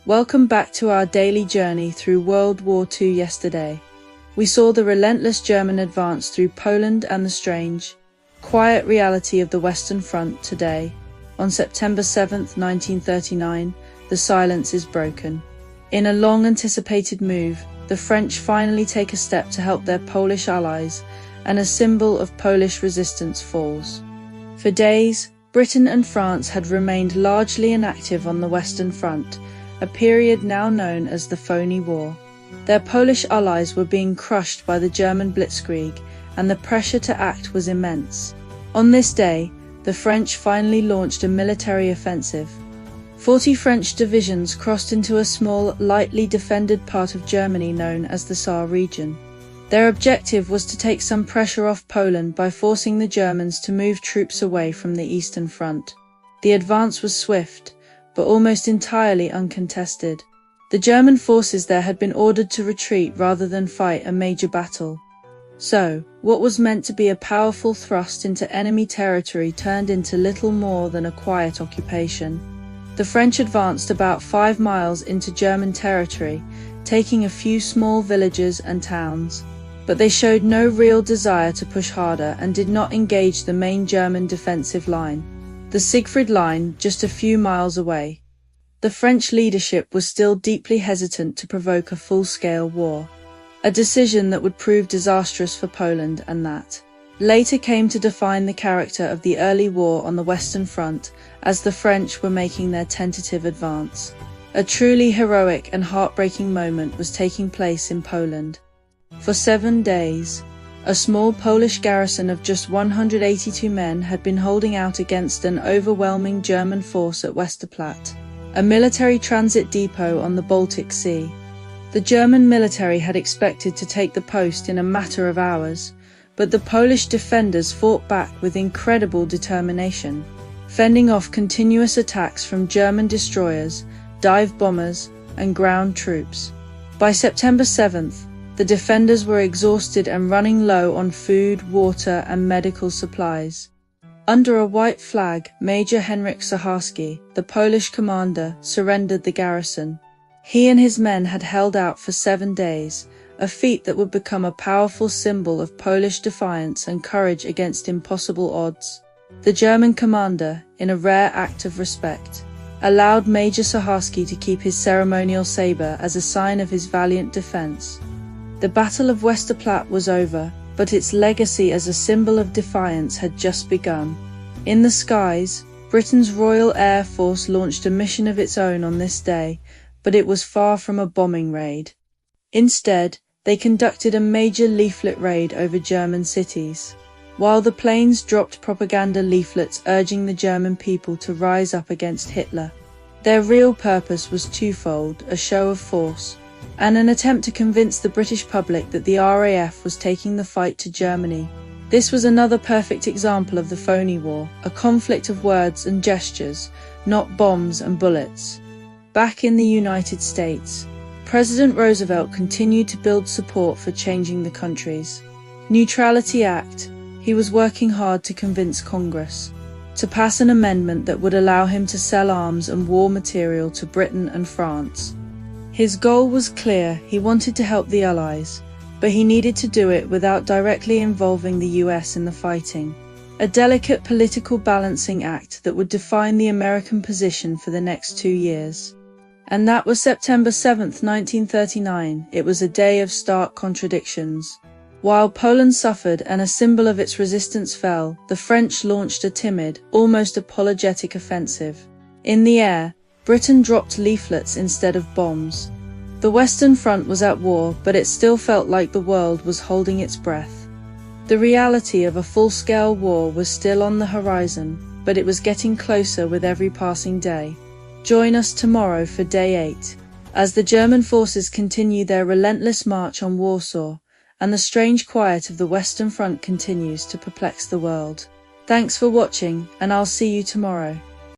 Welcome back to our daily journey through World War II. Yesterday, we saw the relentless German advance through Poland and the strange, quiet reality of the Western Front. Today, on September 7th, 1939, the silence is broken. In a long-anticipated move, the French finally take a step to help their Polish allies, and a symbol of Polish resistance falls. For days, Britain and France had remained largely inactive on the Western Front, a period now known as the Phoney War. Their Polish allies were being crushed by the German blitzkrieg, and the pressure to act was immense. On this day, the French finally launched a military offensive. 40 French divisions crossed into a small, lightly defended part of Germany known as the Saar region. Their objective was to take some pressure off Poland by forcing the Germans to move troops away from the Eastern Front. The advance was swift, but almost entirely uncontested. The German forces there had been ordered to retreat rather than fight a major battle. So, what was meant to be a powerful thrust into enemy territory turned into little more than a quiet occupation. The French advanced about 5 miles into German territory, taking a few small villages and towns. But they showed no real desire to push harder and did not engage the main German defensive line, the Siegfried Line, just a few miles away. The French leadership was still deeply hesitant to provoke a full-scale war, a decision that would prove disastrous for Poland and that later came to define the character of the early war on the Western Front as the French were making their tentative advance. A truly heroic and heartbreaking moment was taking place in Poland. For 7 days, a small Polish garrison of just 182 men had been holding out against an overwhelming German force at Westerplatte, a military transit depot on the Baltic Sea. The German military had expected to take the post in a matter of hours, but the Polish defenders fought back with incredible determination, fending off continuous attacks from German destroyers, dive bombers, and ground troops. By September 7th, the defenders were exhausted and running low on food, water, and medical supplies. Under a white flag, Major Henryk Saharski, the Polish commander, surrendered the garrison. He and his men had held out for 7 days, a feat that would become a powerful symbol of Polish defiance and courage against impossible odds. The German commander, in a rare act of respect, allowed Major Saharski to keep his ceremonial saber as a sign of his valiant defense. The Battle of Westerplatte was over, but its legacy as a symbol of defiance had just begun. In the skies, Britain's Royal Air Force launched a mission of its own on this day, but it was far from a bombing raid. Instead, they conducted a major leaflet raid over German cities. While the planes dropped propaganda leaflets urging the German people to rise up against Hitler, their real purpose was twofold: a show of force, and an attempt to convince the British public that the RAF was taking the fight to Germany. This was another perfect example of the Phoney War, a conflict of words and gestures, not bombs and bullets. Back in the United States, President Roosevelt continued to build support for changing the country's Neutrality Act. He was working hard to convince Congress to pass an amendment that would allow him to sell arms and war material to Britain and France. His goal was clear: he wanted to help the Allies, but he needed to do it without directly involving the US in the fighting. A delicate political balancing act that would define the American position for the next 2 years. And that was September 7th, 1939. It was a day of stark contradictions. While Poland suffered and a symbol of its resistance fell, the French launched a timid, almost apologetic offensive. In the air, Britain dropped leaflets instead of bombs. The Western Front was at war, but it still felt like the world was holding its breath. The reality of a full-scale war was still on the horizon, but it was getting closer with every passing day. Join us tomorrow for Day 8, as the German forces continue their relentless march on Warsaw, and the strange quiet of the Western Front continues to perplex the world. Thanks for watching, and I'll see you tomorrow.